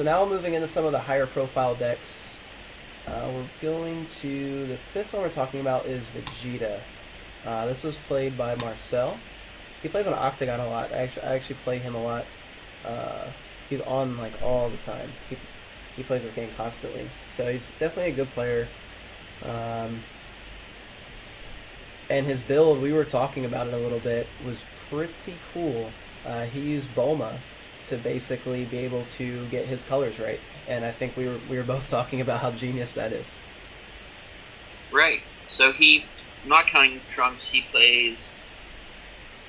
now moving into some of the higher profile decks. We're going to the fifth one we're talking about is Vegeta. This was played by Marcel. He plays on Octagon a lot. I actually play him a lot. He's on like all the time. He plays this game constantly, so he's definitely a good player. And his build, we were talking about it a little bit, was pretty cool. He used Bulma to basically be able to get his colors right, and I think we were both talking about how genius that is. Right. So he, not counting Trunks, he plays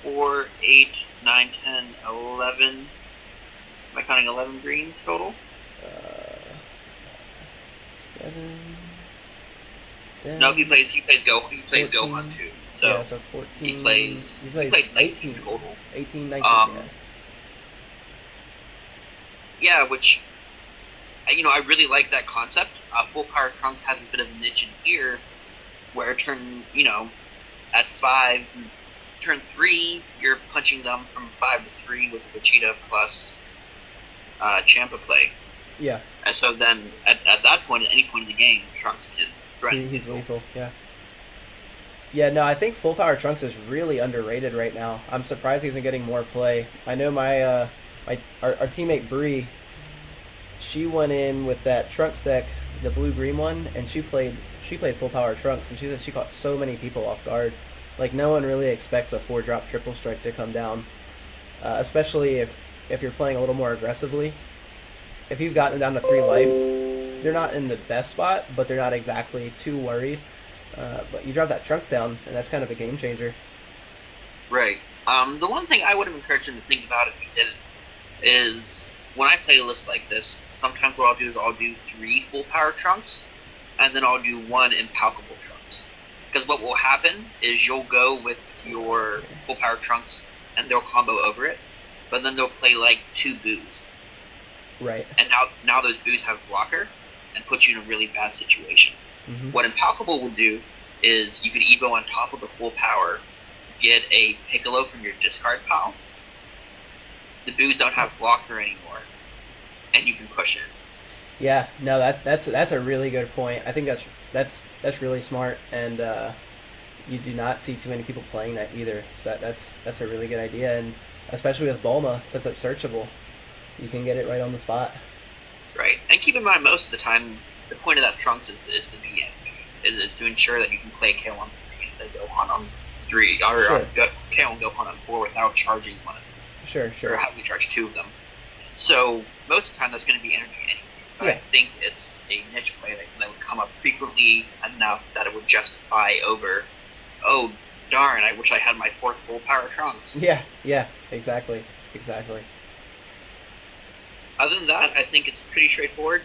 4, 8, 9, 10, 11. Am I counting 11 green total? 7, 10. No, he plays Gohan too. So yeah, so 14. He plays 19 18 total. 18, 19. Yeah. Yeah, which I really like that concept. Full Power Trunks has a bit of a niche in here, where at 5, turn 3, you're punching them from 5 to 3 with Vegeta plus Champa play. Yeah. And so then, at that point, at any point in the game, Trunks can threaten. He's lethal, yeah. Yeah, no, I think Full Power Trunks is really underrated right now. I'm surprised he isn't getting more play. I know our teammate Bree, she went in with that Trunks deck, the blue-green one, and she played Full Power Trunks, and she said she caught so many people off guard. Like, no one really expects a 4-drop triple strike to come down, especially if you're playing a little more aggressively. If you've gotten down to 3 life, they're not in the best spot, but they're not exactly too worried. But you drop that Trunks down, and that's kind of a game changer. Right. The one thing I would have encouraged him to think about if he didn't is, when I play a list like this, sometimes what I'll do is I'll do 3 Full Power Trunks, and then I'll do 1 Impalpable Trunks. Because what will happen is you'll go with your Full Power Trunks, and they'll combo over it, but then they'll play like 2 Boos. Right. And now those Boos have blocker, and put you in a really bad situation. Mm-hmm. What Impalpable will do is you could Evo on top of the Full Power, get a Piccolo from your discard pile. The Boos don't have blocker anymore, and you can push it. Yeah, no, that's a really good point. I think that's really smart, and you do not see too many people playing that either. So that's a really good idea, and especially with Bulma, since it's searchable, you can get it right on the spot. Right, and keep in mind, most of the time, the point of that Trunks is to be is to ensure that you can play KO on 3 and then Gohan on 3, or Sure. KO and Gohan on 4 without charging one of them. Sure. Or having to charge 2 of them. So most of the time, that's going to be energy anyway. But Yeah. I think it's a niche play that would come up frequently enough that it would justify over, oh, darn, I wish I had my 4th Full Power Trunks. Yeah, exactly. Other than that, I think it's pretty straightforward.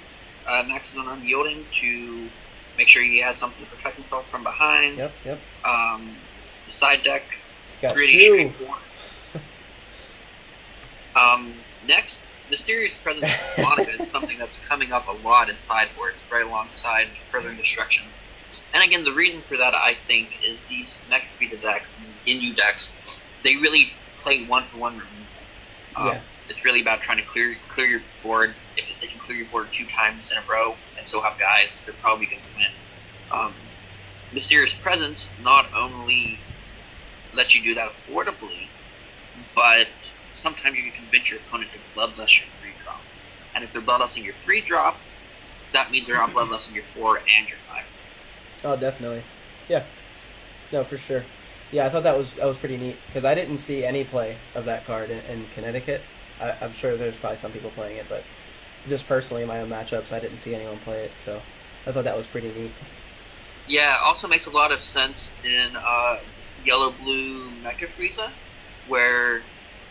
Max is on unyielding to make sure he has something to protect himself from behind. Yep. The side deck, He's got pretty Shu. straightforward. Next, Mysterious Presence of Monica is something that's coming up a lot in sideboards, right alongside Furthering Destruction. And again, the reason for that, I think, is these Mecha Frieza decks and these Ginyu decks, they really play one-for-one removal. Yeah. It's really about trying to clear your board. If they can clear your board 2 times in a row and still have guys, they're probably going to win. Mysterious Presence not only lets you do that affordably, but sometimes you can convince your opponent to bloodless your 3-drop. And if they're bloodlessing your 3-drop, that means they're not bloodlessing your 4 and your 5. Oh, definitely. Yeah. No, for sure. Yeah, I thought that was pretty neat, because I didn't see any play of that card in Connecticut. I'm sure there's probably some people playing it, but just personally in my own matchups, I didn't see anyone play it, so I thought that was pretty neat. Yeah, it also makes a lot of sense in Yellow-Blue Mecha Frieza, or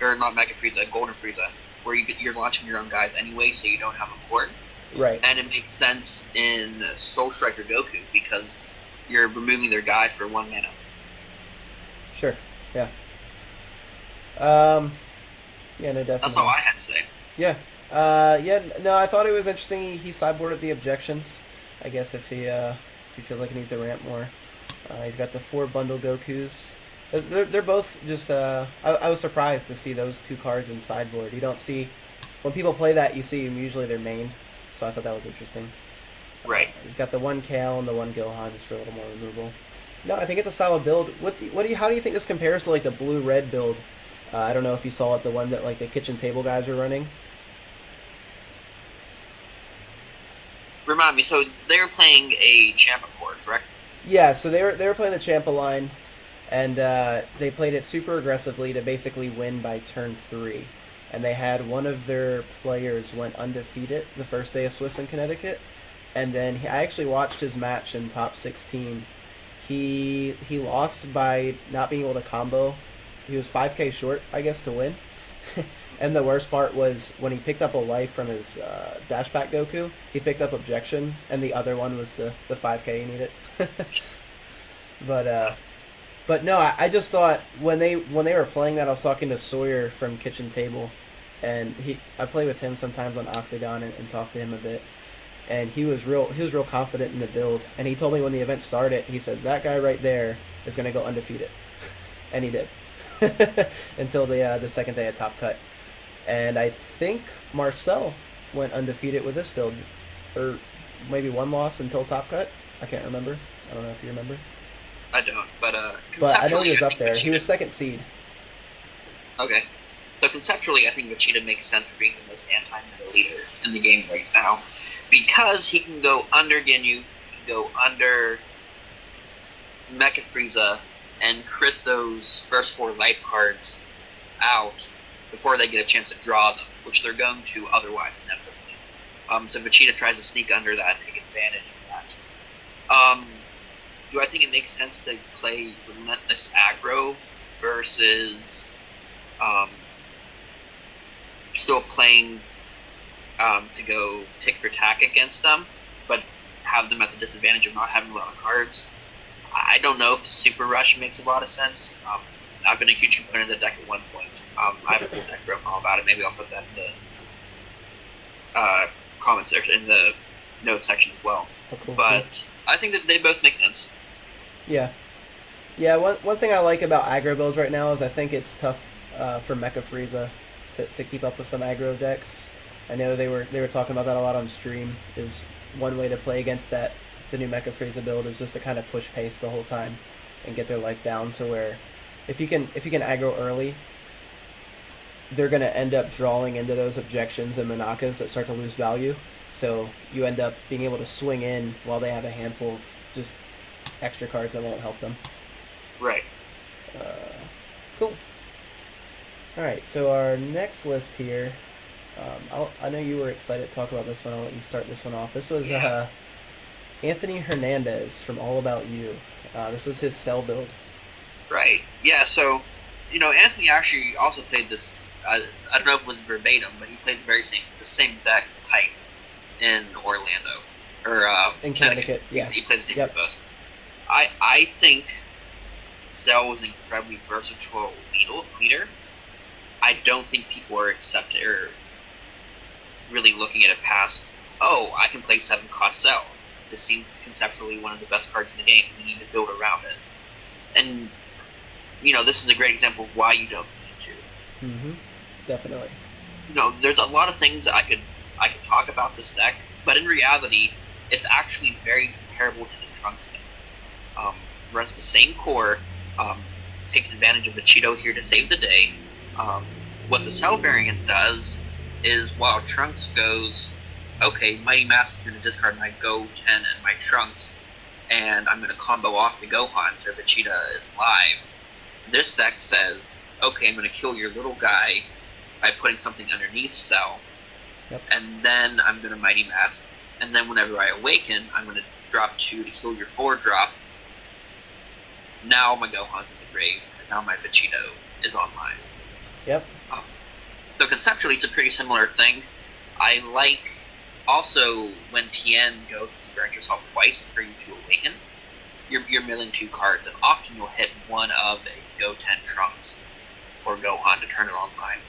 not Mecha Frieza, Golden Frieza, where you're launching your own guys anyway, so you don't have a board. Right. And it makes sense in Soul Striker Goku, because you're removing their guy for 1 mana. Sure. Yeah. Yeah, no, definitely. That's all I had to say. Yeah. No, I thought it was interesting. He sideboarded the objections. I guess if he feels like he needs to ramp more. He's got the 4 bundle Gokus. They're both just. I was surprised to see those 2 cards in sideboard. You don't see when people play that, you see usually they're main. So I thought that was interesting. Right. He's got the one Kale and the one Gohan just for a little more removal. No, I think it's a solid build. How do you think this compares to like the blue red build? I don't know if you saw it, the one that like the kitchen table guys were running. Remind me. So they were playing a Champa core, correct? Yeah, so they were playing the Champa line, and they played it super aggressively to basically win by turn 3. And they had one of their players went undefeated the first day of Swiss and Connecticut, and then I actually watched his match in top 16. He lost by not being able to combo. He was 5k short, I guess, to win. And the worst part was when he picked up a life from his Dash Pack Goku, he picked up Objection, and the other one was the 5k he needed. But no, I just thought when they were playing that, I was talking to Sawyer from Kitchen Table, and I play with him sometimes on Octagon and talk to him a bit, and he was real confident in the build, and he told me when the event started, he said that guy right there is going to go undefeated, and he did until the second day of Top Cut, and I think Marcel went undefeated with this build, or maybe one loss until Top Cut. I can't remember. I don't know if you remember. I don't, but I know he was I up think there. Vegeta, He was second seed. Okay. So conceptually, I think Vegeta makes sense for being the most anti-meta leader in the game right now, because he can go under Ginyu, he can go under Mecha Frieza, and crit those first 4 life cards out before they get a chance to draw them, which they're going to otherwise inevitably. So Vegeta tries to sneak under that, take advantage of that. Do I think it makes sense to play Relentless Aggro versus still playing to go tick for tack against them, but have them at the disadvantage of not having a lot of cards? I don't know if Super Rush makes a lot of sense. I've been a huge component of the deck at one point. I have a full deck profile about it. Maybe I'll put that in the comments section, in the notes section as well. Oh, cool, but cool. I think that they both make sense. Yeah. One thing I like about aggro builds right now is I think it's tough for Mecha Frieza to keep up with some aggro decks. I know they were talking about that a lot on stream. Is one way to play against that, the new Mecha Frieza build, is just to kind of push pace the whole time and get their life down to where if you can aggro early, they're going to end up drawing into those objections and Monakas that start to lose value. So you end up being able to swing in while they have a handful of just extra cards that won't help them. Right. Cool. Alright, so our next list here, I know you were excited to talk about this one. I'll let you start this one off. This was Anthony Hernandez from All About You. This was his cell build. Right. Yeah, so, Anthony actually also played this, I don't know if it was verbatim, but he played the same deck type in Orlando. Or in Connecticut, yeah. He played the same for both. I think Cell was an incredibly versatile leader. I don't think people are accepting or really looking at it past, I can play 7-cost Cell. This seems conceptually one of the best cards in the game. We need to build around it. And, this is a great example of why you don't need to. Mm-hmm. Definitely. There's a lot of things I could talk about this deck, but in reality, it's actually very comparable to the Trunks deck. Runs the same core, takes advantage of the Cheeto here to save the day. What the Cell variant does is, while Trunks goes, okay, Mighty Mass is going to discard my Go 10 and my Trunks, and I'm going to combo off the Gohan so Vegeta is live. This deck says, okay, I'm going to kill your little guy by putting something underneath Cell, and then I'm going to Mighty Mask, and then whenever I awaken, I'm going to drop 2 to kill your 4-drop. Now my Gohan's in the grave, and now my Vegeta is online. Yep. So conceptually, it's a pretty similar thing. I like also when Tien goes and you grant yourself twice for you to awaken. You're milling 2 cards, and often you'll hit one of a Go 10 Trunks or Gohan to turn it online.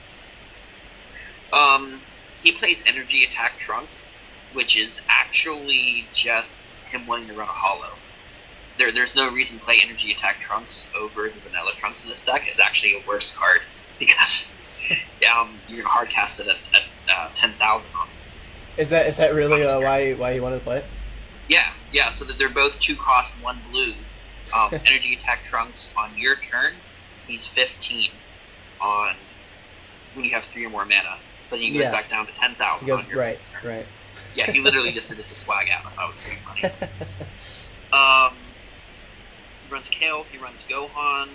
He plays Energy Attack Trunks, which is actually just him wanting to run a hollow. There's no reason to play Energy Attack Trunks over the vanilla Trunks in this deck. It's actually a worse card because you're going to hardcast it at 10,000 on it. Is that really why you wanted to play it? Yeah. So that they're both 2 cost, 1 blue. Energy attack Trunks on your turn. He's 15 on when you have 3 or more mana. But then he goes back down to 10,000 on your right, turn. right. Yeah, he literally just did it to swag out. I thought it was pretty funny. He runs Kale. He runs Gohan.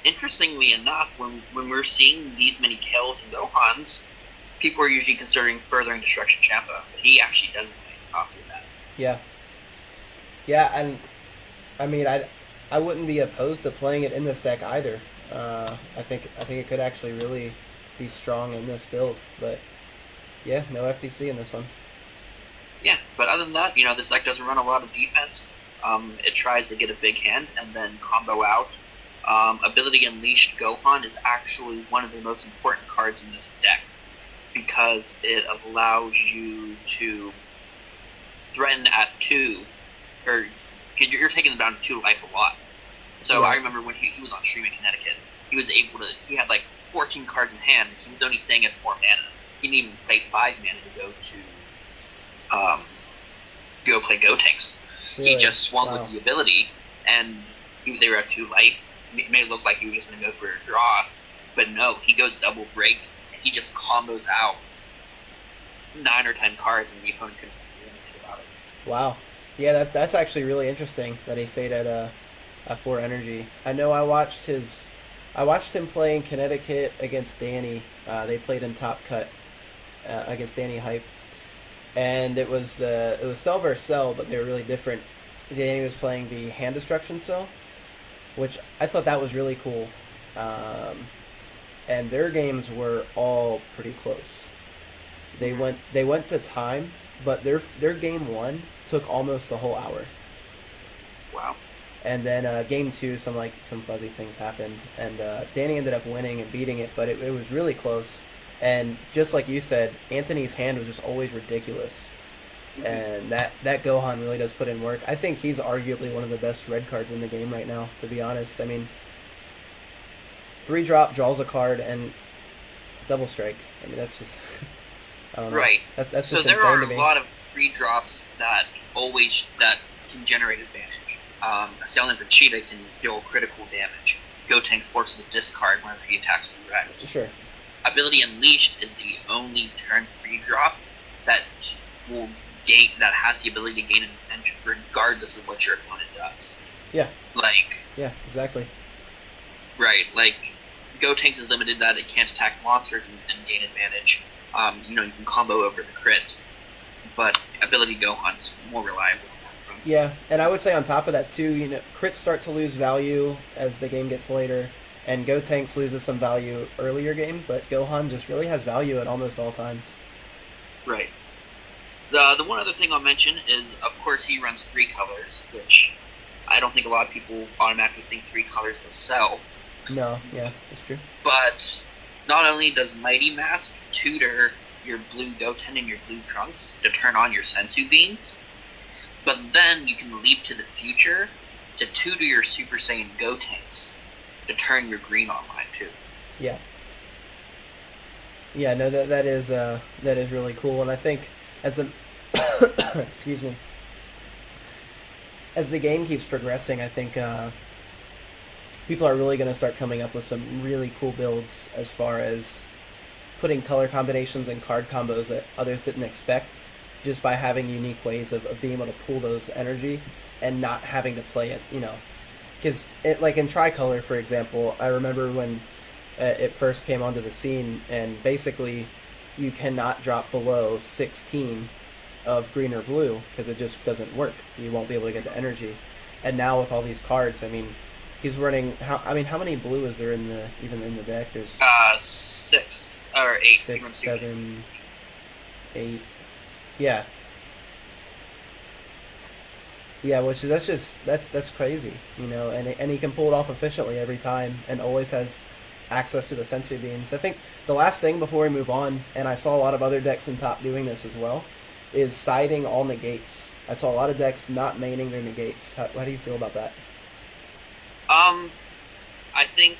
Interestingly enough, when we're seeing these many Kales and Gohans, people are usually considering furthering Destruction Champa, but he actually doesn't copy that. Yeah, and I mean, I wouldn't be opposed to playing it in this deck either. I think it could actually really be strong in this build, but yeah, no FTC in this one. Yeah, but other than that, this deck doesn't run a lot of defense. It tries to get a big hand and then combo out. Ability Unleashed Gohan is actually one of the most important cards in this deck because it allows you to threaten at 2, or you're taking them down to 2 life a lot. So I remember when he was on stream in Connecticut, he had like 14 cards in hand. He was only staying at 4 mana. He didn't even play 5 mana to go play Gotenks. Really? He just swung Wow. with the ability, and they were at 2 life. It may look like he was just going to go for a draw, but no, he goes double break, and he just combos out 9 or 10 cards, and the opponent couldn't do anything about it. Wow. Yeah, that's actually really interesting that he stayed at 4 energy. I know I watched him play in Connecticut against Danny. They played in Top Cut against Danny Hype, and it was cell versus cell, but they were really different. Danny was playing the hand destruction cell, which I thought that was really cool. And their games were all pretty close. They went to time, but their game 1 took almost a whole hour. Wow. And then game 2, some fuzzy things happened, and Danny ended up winning and beating it, but it was really close. And just like you said, Anthony's hand was just always ridiculous. Mm-hmm. And that Gohan really does put in work. I think he's arguably one of the best red cards in the game right now, to be honest. I mean, 3-drop, draws a card, and double strike. I mean, that's just... I don't know. Right. That's just so insane there are to me. a lot of 3-drops that can generate advantage. Assailant Vegeta can deal critical damage. Gotenks forces a discard whenever he attacks direct. Sure. Ability Unleashed is the only turn 3-drop that has the ability to gain advantage regardless of what your opponent does. Yeah. Yeah, exactly. Right, Gotenks is limited that it can't attack monsters and gain advantage. You can combo over the crit, but ability Gohan is more reliable. Yeah, and I would say on top of that too, crits start to lose value as the game gets later, and Gotenks loses some value earlier game, but Gohan just really has value at almost all times. Right. The one other thing I'll mention is, of course, he runs 3 colors, which I don't think a lot of people automatically think 3 colors will sell. No, yeah, that's true. But not only does Mighty Mask tutor your blue Goten and your blue Trunks to turn on your Sensu Beans, but then you can leap to the future to tutor your Super Saiyan Gotenks to turn your green online too. Yeah. Yeah, no, that is really cool, and I think as the excuse me, as the game keeps progressing, I think people are really going to start coming up with some really cool builds as far as putting color combinations and card combos that others didn't expect, just by having unique ways of being able to pull those energy and not having to play it, because like in Tricolor, for example, I remember when it first came onto the scene, and basically you cannot drop below 16 of green or blue because it just doesn't work. You won't be able to get the energy. And now with all these cards, I mean, he's running. How many blue is there even in the deck? There's 6 or 8. 6, 7, 8. Yeah. Yeah, which that's crazy, and he can pull it off efficiently every time, and always has access to the Sensu Beans. I think the last thing before we move on, and I saw a lot of other decks in top doing this as well, is siding all negates. I saw a lot of decks not maining their negates. How do you feel about that? I think,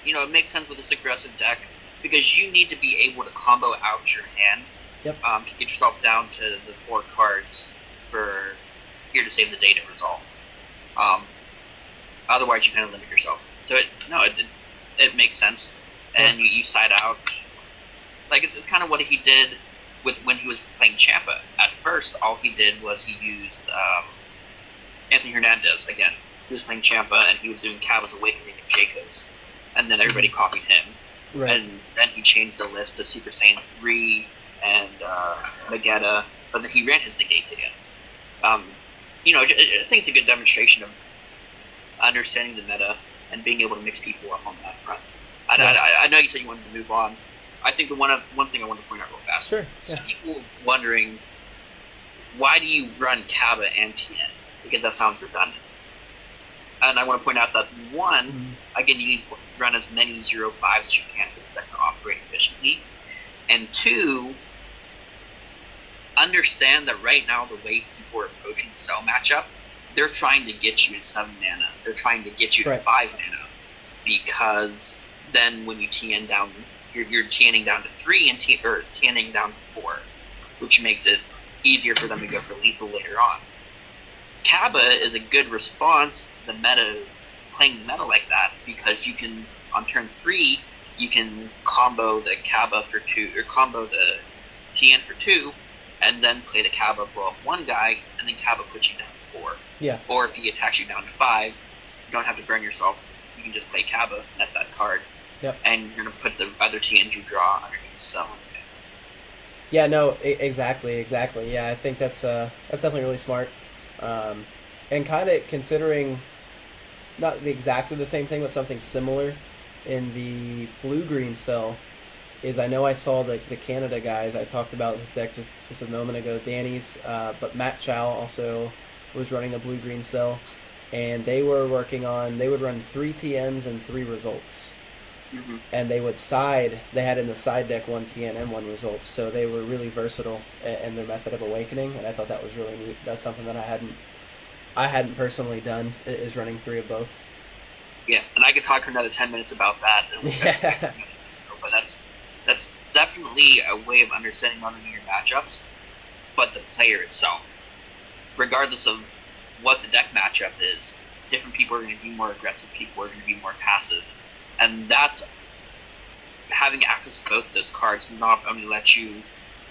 it makes sense with this aggressive deck. because you need to be able to combo out your hand Yep. to get yourself down to the 4 cards for here to save the day to resolve. Otherwise, you kind of limit yourself. So it makes sense, and you side out. Like it's kind of what he did with when he was playing Champa. At first, all he did was he used Anthony Hernandez again. He was playing Champa, and he was doing Cabba's Awakening and Jayco's, and then everybody copied him. Right. And then he changed the list to Super Saiyan 3 and Vegeta, but then he ran his negates again. I think it's a good demonstration of understanding the meta and being able to mix people up on that front. I know you said you wanted to move on. I think the one thing I want to point out real fast. Sure. Some people wondering, why do you run Cabba and TN? Because that sounds redundant. And I want to point out that one, again, you need to run as many 0-5s as you can because that can operate efficiently. And two, understand that right now the way people are approaching the Cell matchup, they're trying to get you to 7 mana. They're trying to get you to 5 mana. Because then when you TN down, you're TNing down to 3 or TNing down to 4, which makes it easier for them to go for lethal later on. Cabba is a good response to the meta, playing the meta like that, because you can, on turn 3, you can combo the Cabba for 2, or combo the TN for 2, and then play the Cabba, blow up one guy, and then Cabba puts you down to 4. Yeah. Or if he attacks you down to 5, you don't have to burn yourself. You can just play Cabba at that card. Yep. And you're going to put the other TNs you draw underneath Cell. Yeah, no, exactly. Yeah, I think that's definitely really smart. And kind of considering not exactly the same thing, but something similar in the blue-green Cell is I know I saw the Canada guys. I talked about this deck just a moment ago, Danny's, but Matt Chow also was running the blue-green Cell, and they were working on, they would run 3 TNs and 3 results. Mm-hmm. And they would they had in the side deck 1 TN and 1 results, so they were really versatile in their method of awakening, and I thought that was really neat. That's something that I hadn't personally done, is running 3 of both. Yeah, and I could talk for another 10 minutes about that. Yeah. But that's definitely a way of understanding not only your matchups, but the player itself. Regardless of what the deck matchup is, different people are going to be more aggressive, people are going to be more passive. And that's having access to both of those cards not only lets you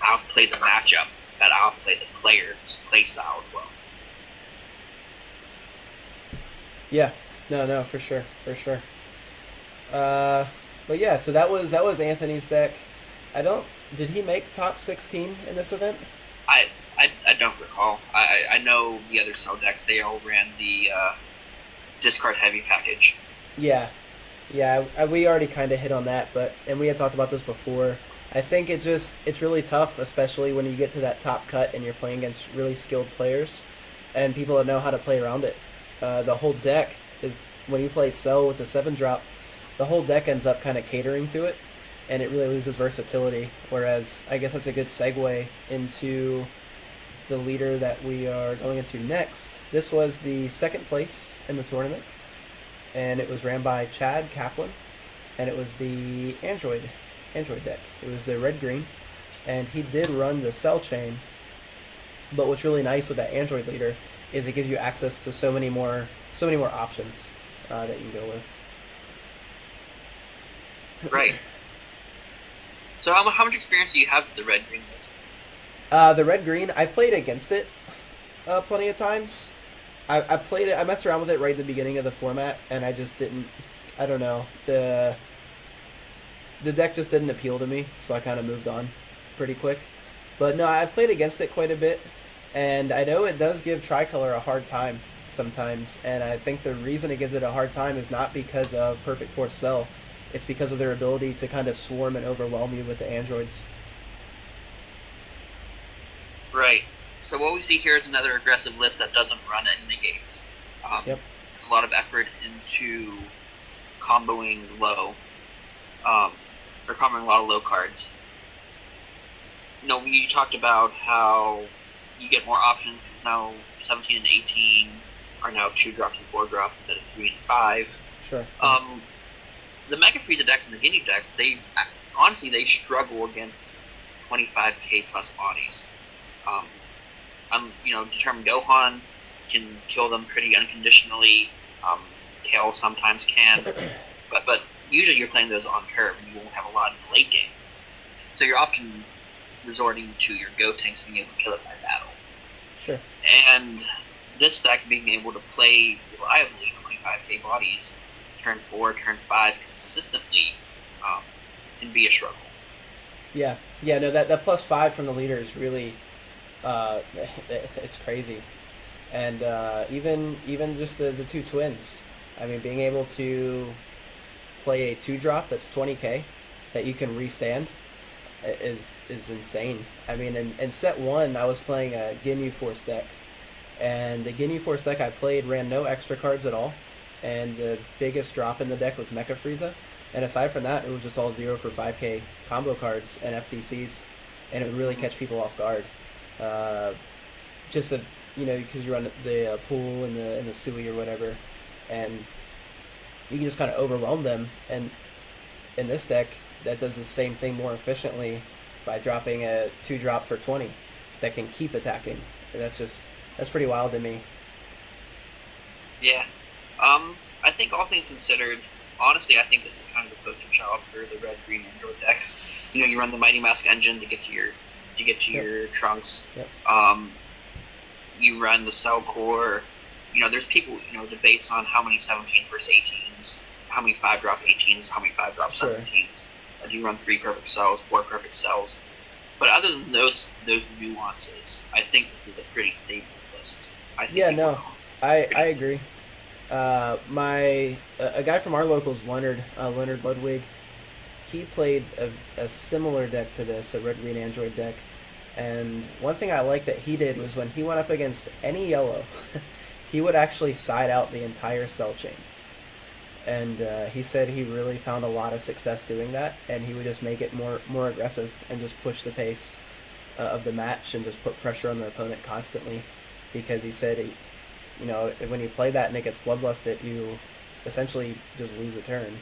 outplay the matchup, but outplay the player's play style as well. Yeah, no, for sure. But yeah, so that was Anthony's deck. Did he make top 16 in this event? I don't recall. I know the other Cell decks, they all ran the discard heavy package. Yeah, we already kind of hit on that, and we had talked about this before. I think it's really tough, especially when you get to that top cut and you're playing against really skilled players and people that know how to play around it. The whole deck is, when you play Cell with the 7-drop, the whole deck ends up kind of catering to it, and it really loses versatility. Whereas, I guess that's a good segue into the leader that we are going into next. This was the second place in the tournament, and it was ran by Chad Kaplan, and it was the Android deck. It was the red-green, and he did run the Cell chain, but what's really nice with that Android leader is it gives you access to so many more options that you can go with. Right. So how much experience do you have with the red-green list? The red-green, I've played against it plenty of times. I played it. I messed around with it right at the beginning of the format, and I just didn't. I don't know. The deck just didn't appeal to me, so I kind of moved on pretty quick. But no, I've played against it quite a bit, and I know it does give Tricolor a hard time sometimes. And I think the reason it gives it a hard time is not because of Perfect Force Cell. It's because of their ability to kind of swarm and overwhelm you with the androids. Right. So what we see here is another aggressive list that doesn't run any negates. Yep. There's a lot of effort into comboing low, or comboing a lot of low cards. We talked about how you get more options because now 17 and 18 are now 2 drops and 4 drops instead of 3 and 5. Sure. The Mega Frieza decks and the Ginyu decks, they honestly, they struggle against 25k plus bodies. Um, Determined Gohan can kill them pretty unconditionally. Kale sometimes can, but usually you're playing those on curve, and you won't have a lot in the late game. So you're often resorting to your Go tanks being able to kill it by battle. Sure. And this deck being able to play reliably 25k bodies, turn 4, turn 5 consistently, can be a struggle. Yeah, no, that +5 from the leader is really, it's crazy, and even just the two twins. I mean, being able to play a 2-drop that's 20k that you can restand is insane. I mean, in set 1, I was playing a Ginyu Force deck, and the Ginyu Force deck I played ran no extra cards at all, and the biggest drop in the deck was Mecha Frieza. And aside from that, it was just all 0 for 5k combo cards and FDCs, and it would really catch people off guard. Just because you run the pool and the Sui or whatever, and you can just kind of overwhelm them. And in this deck, that does the same thing more efficiently by dropping a 2-drop for 20 that can keep attacking. And that's pretty wild to me. Yeah. I think all things considered, honestly, I think this is kind of the poster child for the red green Android deck. You run the Mighty Mask engine to get to your Trunks. Yep. You run the Cell Core. There's people debates on how many 17 versus 18s, how many 5-drop 18s, how many 5-drop Sure. 17s. Do you run 3 perfect cells, 4 perfect cells? But other than those nuances, I think this is a pretty stable list. I agree. A guy from our locals, Leonard Ludwig, he played a similar deck to this, a red-green Android deck. And one thing I liked that he did was when he went up against any yellow, he would actually side out the entire cell chain. And he said he really found a lot of success doing that, and he would just make it more aggressive and just push the pace of the match and just put pressure on the opponent constantly, because he said when you play that and it gets bloodlusted, you essentially just lose a turn,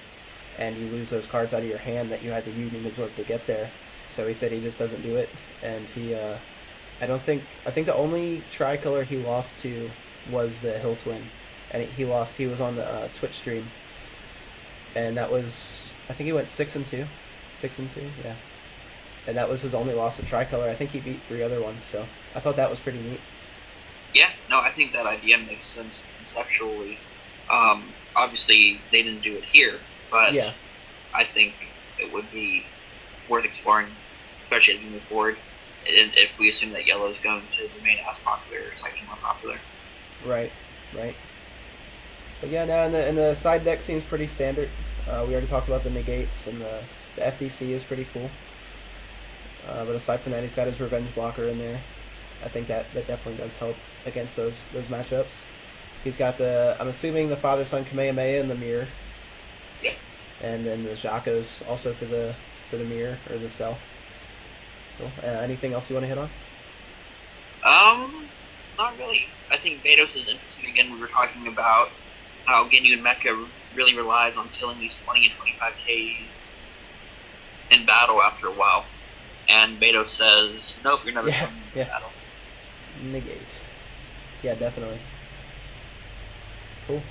and you lose those cards out of your hand that you had to Union Absorb to get there. So he said he just doesn't do it, and I think the only tricolor he lost to was the Hill Twin, and he was on the Twitch stream, and that was, I think he went 6-2, yeah, and that was his only loss to tricolor. I think he beat 3 other ones, so I thought that was pretty neat. Yeah, no, I think that idea makes sense conceptually. Obviously, they didn't do it here, but yeah. I think it would be worth exploring, especially as we move forward, and if we assume that yellow is going to remain as popular or slightly more popular. Right. But yeah, now and the side deck seems pretty standard. We already talked about the negates, and the FTC is pretty cool. But aside from that, he's got his revenge blocker in there. I think that definitely does help against those matchups. He's got I'm assuming the father-son Kamehameha in the mirror. Yeah. And then the Jacos also for the mirror or the cell. Cool. Anything else you want to hit on? Not really. I think Vados is interesting. Again, we were talking about how Ginyu and Mecha really relies on killing these 20 and 25Ks in battle after a while. And Vados says, nope, you're never killing in battle. Negate. Yeah, definitely. Cool.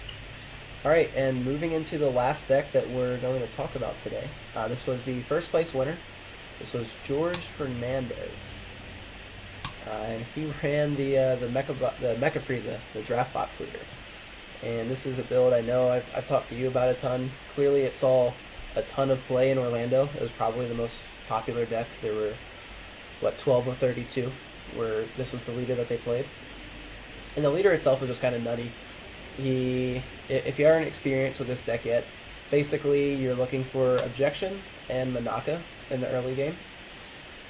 Alright, and moving into the last deck that we're going to talk about today. This was the first place winner. This was George Fernandes. And he ran the Mecha Frieza, the draft box leader. And this is a build I know I've talked to you about a ton. Clearly it saw a ton of play in Orlando. It was probably the most popular deck. There were, 12 of 32 where this was the leader that they played. And the leader itself was just kind of nutty. If you aren't experienced with this deck yet, basically you're looking for Objection and Manaka in the early game.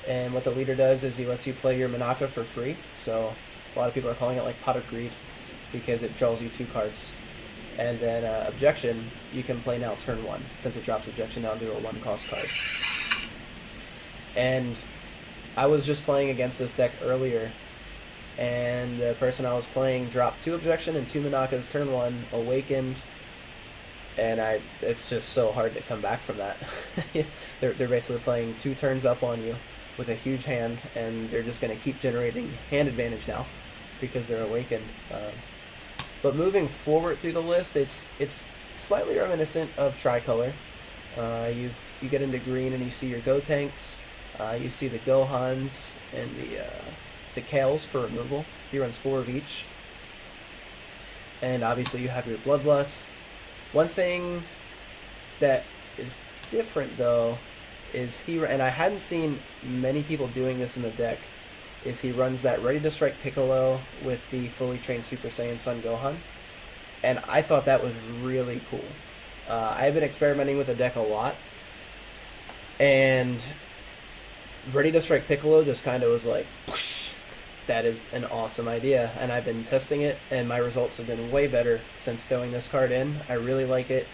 And what the leader does is he lets you play your Manaka for free. So a lot of people are calling it like Pot of Greed because it draws you 2 cards. And then Objection, you can play now turn 1, since it drops Objection down to a 1-cost card. And I was just playing against this deck earlier, and the person I was playing dropped 2 Objection and 2 Manakas turn 1, awakened, and it's just so hard to come back from that. They're basically playing 2 turns up on you with a huge hand, and they're just going to keep generating hand advantage now because they're awakened. But moving forward through the list, it's slightly reminiscent of Tricolor. You get into green and you see your Gotenks, you see the Gohans and the Kales for removal. He runs 4 of each, and obviously you have your Bloodlust. One thing that is different though is and I hadn't seen many people doing this in the deck, is he runs that Ready to Strike Piccolo with the fully trained Super Saiyan Son Gohan, and I thought that was really cool. I've been experimenting with the deck a lot, and Ready to Strike Piccolo just kind of was like, whoosh, that is an awesome idea, and I've been testing it, and my results have been way better since throwing this card in. I really like it.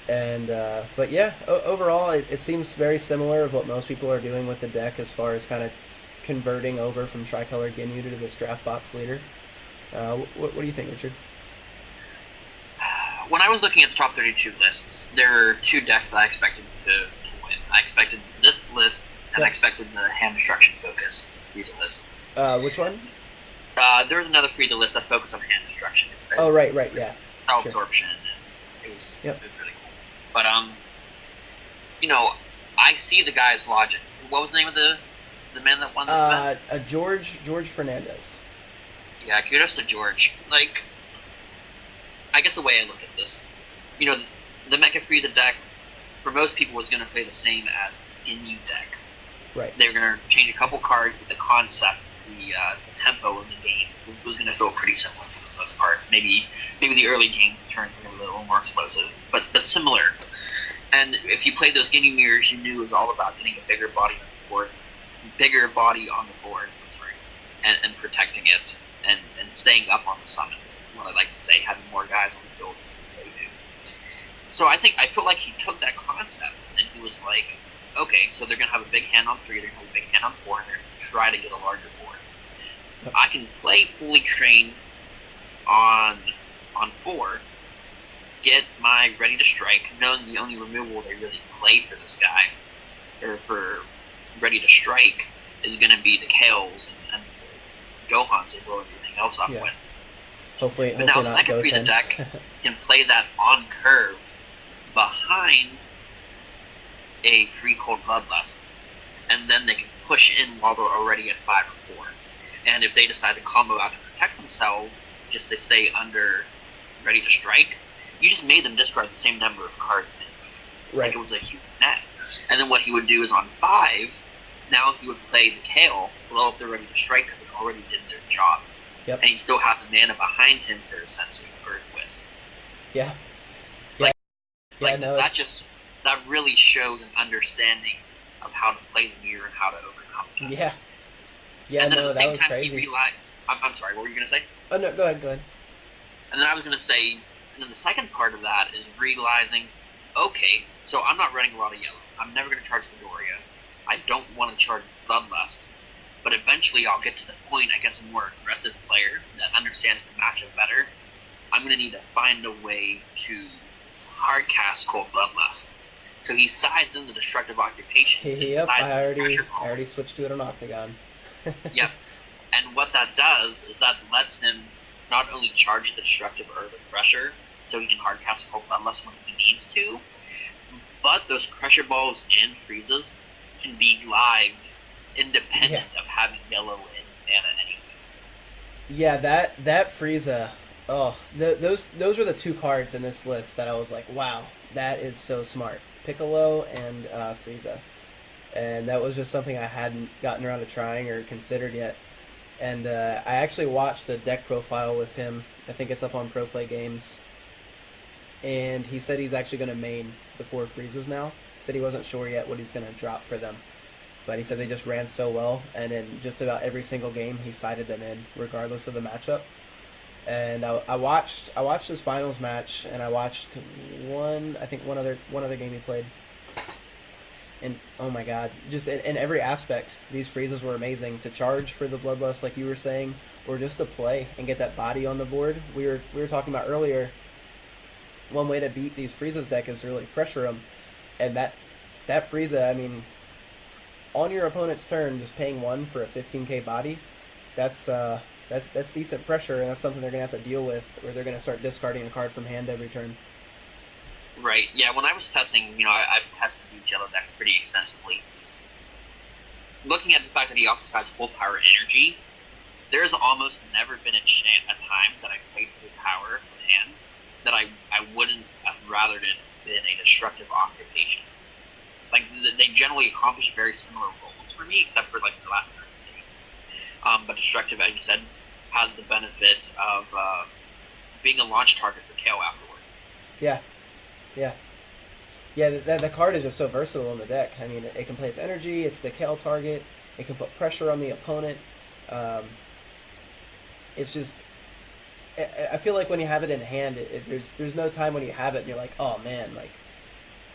And but yeah, overall, it seems very similar of what most people are doing with the deck as far as kind of converting over from Tricolor Ginyu to this draft box leader. What do you think, Richard? When I was looking at the top 32 lists, there were 2 decks that I expected to win. I expected this list, and I expected the hand destruction focus Frieza list. Which one? There was another Frieza list that focused on hand destruction. Oh, right, yeah. Cell Sure. absorption. And it was really cool. But I see the guy's logic. What was the name of the man that won this event? George Fernandes. Yeah, kudos to George. Like, I guess the way I look at this, the Mecha Frieza deck, for most people, was going to play the same as the Ginyu deck. Right. They were going to change a couple cards, but the concept, the tempo of the game was going to feel pretty similar for the most part. Maybe the early games turned a little more explosive, but similar. And if you played those Ginyu mirrors, you knew it was all about getting a bigger body on the board, and protecting it, and staying up on the summon. What I like to say, having more guys on the field than they do. So I feel like he took that concept and he was like, okay, so they're going to have a big hand on 3, they're going to have a big hand on 4, and they're going to try to get a larger board. Yep. I can play fully trained on 4, get my Ready to Strike, knowing the only removal they really play for this guy, or for Ready to Strike, is going to be the Kales and the Gohans that blow everything else up with. Hopefully now the not Mecha Frieza Goten. deck can play that on curve behind a free cold Bloodlust, and then they can push in while they're already at 5 or 4. And if they decide to combo out to protect themselves, just to stay under Ready to Strike, you just made them discard the same number of cards. Right. Like it was a huge net. And then what he would do is on 5, now he would play the Kale, blow up the Ready to Strike because they already did their job. Yep. And you still have the mana behind him for a sense of Earth Twist. Yeah. That really shows an understanding of how to play the mirror and how to overcome it. Yeah. Yeah, and then at the same time, crazy. he realized... I'm sorry, what were you going to say? Oh, no, go ahead. And then I was going to say, and then the second part of that is realizing, okay, so I'm not running a lot of yellow. I'm never going to charge Midoriya. I don't want to charge Bloodlust. But eventually I'll get to the point against a more aggressive player that understands the matchup better. I'm going to need to find a way to hardcast Cold Bloodlust. So he sides in the Destructive Occupation. Yep, I already switched to it on Octagon. Yep. And what that does is that lets him not only charge the Destructive Earth Pressure, so he can hardcast Cold Bloodlust when he needs to, but those Pressure Balls and Friezas can be live independent of having yellow and mana anyway. Yeah, that Frieza. Oh, those were the 2 cards in this list that I was like, wow, that is so smart. Piccolo and Frieza, and that was just something I hadn't gotten around to trying or considered yet. And I actually watched a deck profile with him. I think it's up on Pro Play Games, and he said he's actually going to main the 4 Friezas now. He said he wasn't sure yet what he's going to drop for them. But he said they just ran so well, and in just about every single game, he sided them in, regardless of the matchup. And I watched his finals match, and I watched one other game he played. And oh my god, just in every aspect, these Friezas were amazing. To charge for the Bloodlust, like you were saying, or just to play and get that body on the board. We were talking about earlier. one way to beat these Frieza's deck is to really pressure them, and that Frieza, I mean, on your opponent's turn, just paying 1 for a 15k body, that's decent pressure, and that's something they're gonna have to deal with, or they're gonna start discarding a card from hand every turn. Right. Yeah. When I was testing, I've tested these yellow decks pretty extensively. Looking at the fact that he also has full power energy, there's almost never been a time that I played full power from hand that I wouldn't have rather it been a destructive occupation. Like, they generally accomplish very similar roles for me, except for like the last turn. But destructive, as you said, has the benefit of being a launch target for KO afterwards. Yeah. The card is just so versatile in the deck. I mean, it can play its energy. It's the KO target. It can put pressure on the opponent. It's just, I feel like when you have it in hand, there's no time when you have it and you're like, oh man, like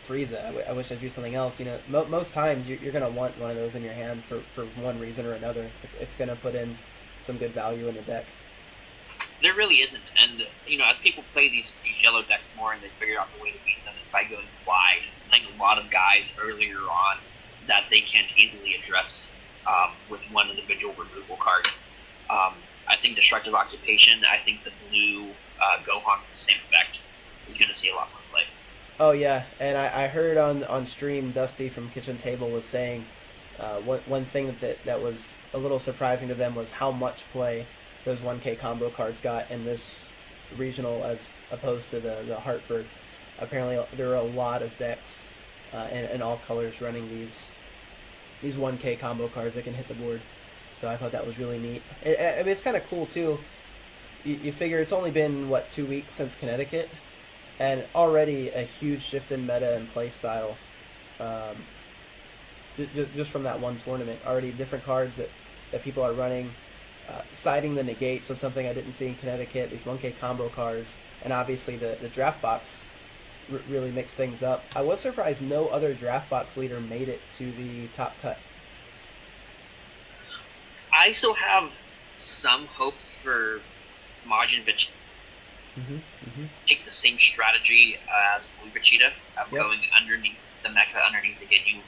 Frieza, I wish I'd do something else. Most times you're gonna want one of those in your hand for one reason or another. It's gonna put in some good value in the deck. There really isn't, and as people play these yellow decks more and they figure out the way to beat them is by going wide. I think a lot of guys earlier on that they can't easily address with one individual removal card. I think Destructive Occupation, I think the blue Gohan with the same effect is going to see a lot more play. Oh yeah, and I heard on stream, Dusty from Kitchen Table was saying one thing that was a little surprising to them was how much play those 1K combo cards got in this regional as opposed to the Hartford. Apparently there are a lot of decks in all colors running these 1K combo cards that can hit the board. So I thought that was really neat. I mean, it's kind of cool too. You figure it's only been 2 weeks since Connecticut, and already a huge shift in meta and play style. Just from that one tournament, already different cards that people are running. Siding the negate, so something I didn't see in Connecticut. These 1K combo cards, and obviously the draft box really mixed things up. I was surprised no other draft box leader made it to the top cut. I still have some hope for Majin Vegeta. Take the same strategy as Blue Vegeta of going underneath the mecha underneath to get you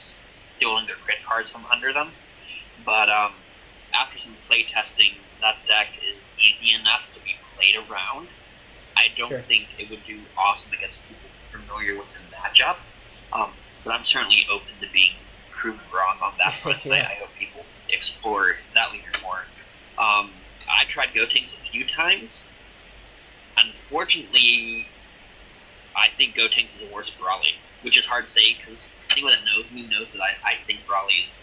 stealing their crit cards from under them. But after some play testing, that deck is easy enough to be played around. I don't think it would do awesome against people familiar with the matchup. But I'm certainly open to being proven wrong on that front. I hope people explore that leader more. I tried Gotenks a few times. Unfortunately, I think Gotenks is a worse Brawly, which is hard to say because anyone that knows me knows that I think Brawly is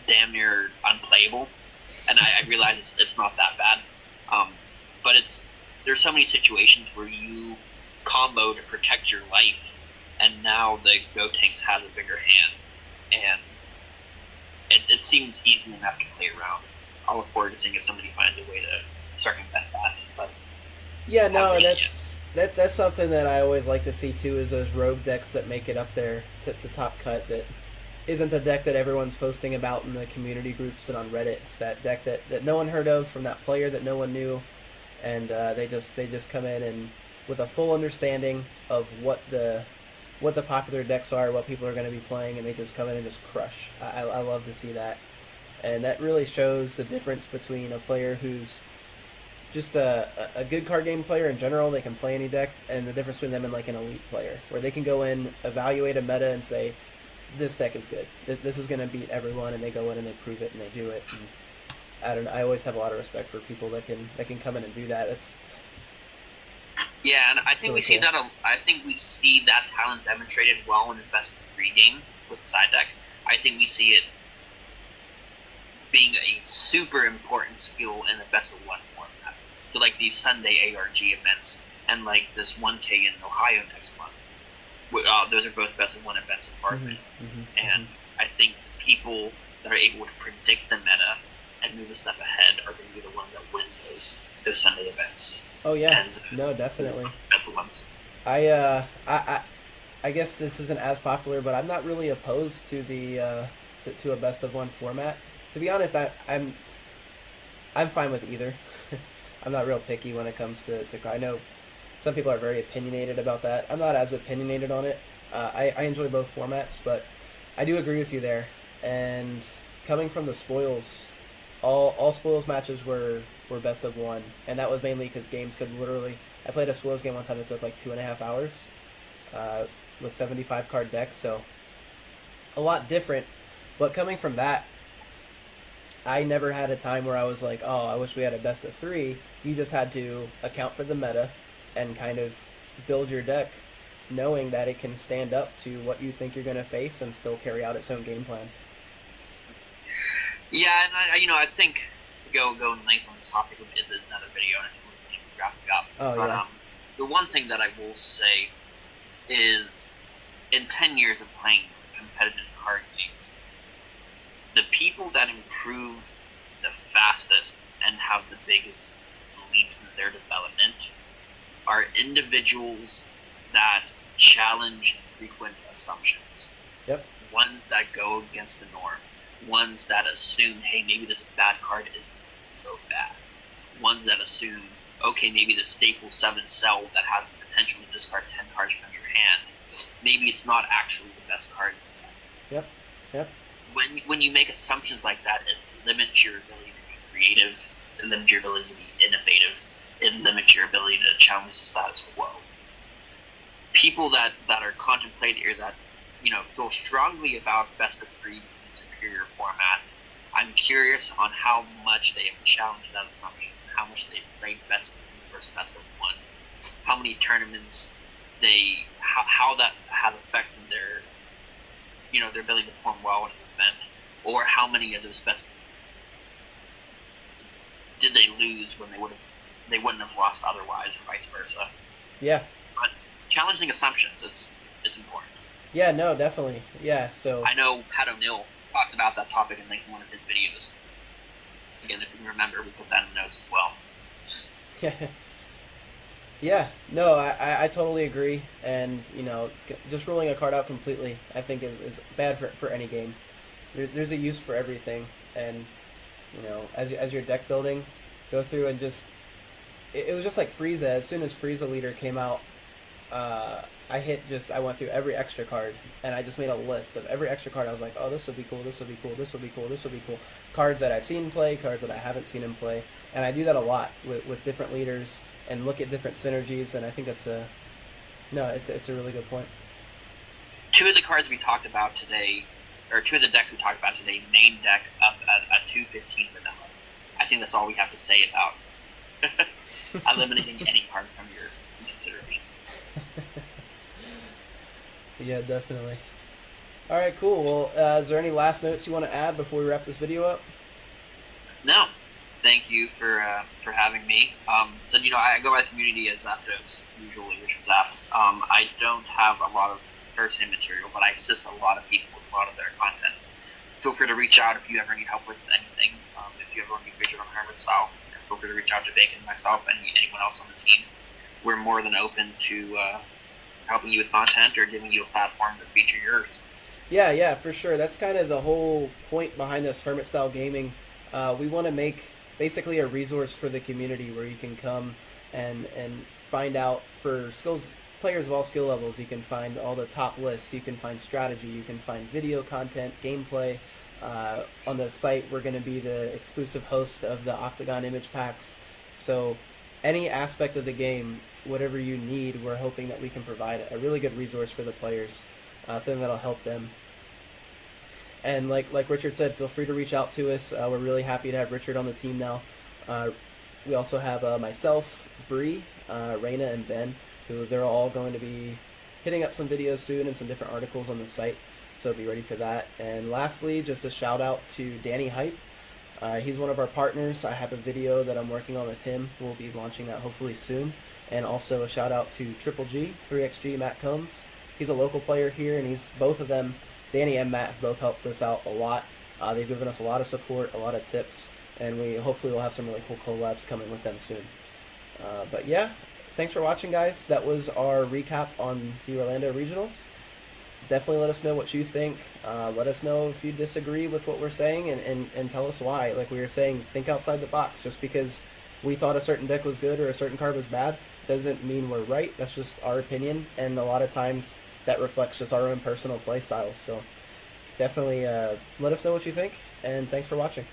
damn near unplayable, and I realize it's not that bad. But there's so many situations where you combo to protect your life, and now the Gotenks has a bigger hand, and it seems easy enough to play around. I'll look forward to seeing if somebody finds a way to circumvent that. But yeah, no, that's something that I always like to see too, is those rogue decks that make it up there to top cut that isn't the deck that everyone's posting about in the community groups and on Reddit. It's that deck that no one heard of from that player that no one knew, and they just come in and with a full understanding of what the popular decks are, what people are going to be playing, and they just come in and just crush. I love to see that, and that really shows the difference between a player who's just a good card game player in general, they can play any deck, and the difference between them and like an elite player, where they can go in, evaluate a meta, and say, this deck is good. This is going to beat everyone, and they go in and they prove it and they do it. And I don't know. I always have a lot of respect for people that can come in and do that. And I think really see cool. that. I think we see that talent demonstrated well in the best of 3 game with the side deck. I think we see it being a super important skill in the best of 1 format. So like these Sunday ARG events and like this 1K in Ohio next month. Those are both best of 1 events in Barton. And I think people that are able to predict the meta and move a step ahead are going to be the ones that win those Sunday events. Oh yeah, and, no, definitely. That's the ones. I guess this isn't as popular, but I'm not really opposed to the to a best of 1 format. To be honest, I'm fine with either. I'm not real picky when it comes to I know some people are very opinionated about that. I'm not as opinionated on it. I enjoy both formats, but I do agree with you there. And coming from the spoils, all spoils matches were best of one, and that was mainly because games could literally. I played a spoils game one time that took like 2.5 hours, with 75 card decks, so a lot different. But coming from that, I never had a time where I was like, oh, I wish we had a best of three. You just had to account for the meta and kind of build your deck knowing that it can stand up to what you think you're going to face and still carry out its own game plan. Yeah, and I think go in length on this topic is another video, and I think we're wrapping up. Oh, but, yeah. The one thing that I will say is, in 10 years of playing competitive card games, the people that improve the fastest and have the biggest leaps in their development are individuals that challenge frequent assumptions. Yep. Ones that go against the norm. Ones that assume, hey, maybe this bad card isn't so bad. Ones that assume, okay, maybe the staple 7 cell that has the potential to discard 10 cards from your hand, maybe it's not actually the best card. Yep. When you make assumptions like that, it limits your ability to be creative, it limits your ability to be innovative, it limits your ability to challenge the status quo. People that are contemplating or that feel strongly about best of three being superior format, I'm curious on how much they have challenged that assumption, how much they've played best of three versus best of one, how many tournaments how that has affected their their ability to perform well in an event, or how many of those best did they lose when they wouldn't have lost otherwise, or vice versa. Yeah. But challenging assumptions, it's important. Yeah, no, definitely. Yeah, so I know Pat O'Neill talked about that topic in one of his videos. Again, if you can remember, we put that in the notes as well. Yeah, no, I totally agree, and just ruling a card out completely, I think is bad for any game. There's a use for everything, and as your deck building, go through and just it was just like Frieza. As soon as Frieza Leader came out, I went through every extra card, and I just made a list of every extra card. I was like, oh, this would be cool, this would be cool, this would be cool, this would be cool. Cards that I've seen play, cards that I haven't seen him play, and I do that a lot with different leaders and look at different synergies, and I think it's a really good point. Two of the cards we talked about today, or two of the decks we talked about today, main deck up at 215 vanilla. I think that's all we have to say about eliminating any card from your consideration. Yeah, definitely. All right, cool. Well, is there any last notes you want to add before we wrap this video up? No. Thank you for having me. So, I go by the community as Zapdos, usually, which is Zap. I don't have a lot of first-hand material, but I assist a lot of people with a lot of their content. Feel free to reach out if you ever need help with anything. If you ever want to be featured on Hermit Style, feel free to reach out to Bacon, myself, and anyone else on the team. We're more than open to helping you with content or giving you a platform to feature yours. Yeah, for sure. That's kind of the whole point behind this Hermit Style Gaming. We want to make basically a resource for the community where you can come and find out for players of all skill levels. You can find all the top lists, you can find strategy, you can find video content, gameplay. On the site, we're going to be the exclusive host of the Octagon image packs. So any aspect of the game, whatever you need, we're hoping that we can provide a really good resource for the players, something that'll help them. And like Richard said, feel free to reach out to us. We're really happy to have Richard on the team now. We also have myself, Bree, Raina, and Ben, who they're all going to be hitting up some videos soon and some different articles on the site, so be ready for that. And lastly, just a shout out to Danny Hype. He's one of our partners. I have a video that I'm working on with him. We'll be launching that hopefully soon. And also a shout out to Triple G, 3XG, Matt Combs. He's a local player here, and both of them, Danny and Matt, have both helped us out a lot. They've given us a lot of support, a lot of tips, and we hopefully will have some really cool collabs coming with them soon. But yeah, thanks for watching, guys. That was our recap on the Orlando Regionals. Definitely let us know what you think. Let us know if you disagree with what we're saying, and tell us why. Like we were saying, think outside the box. Just because we thought a certain deck was good or a certain card was bad doesn't mean we're right. That's just our opinion, and a lot of times that reflects just our own personal play styles. So definitely let us know what you think, and thanks for watching.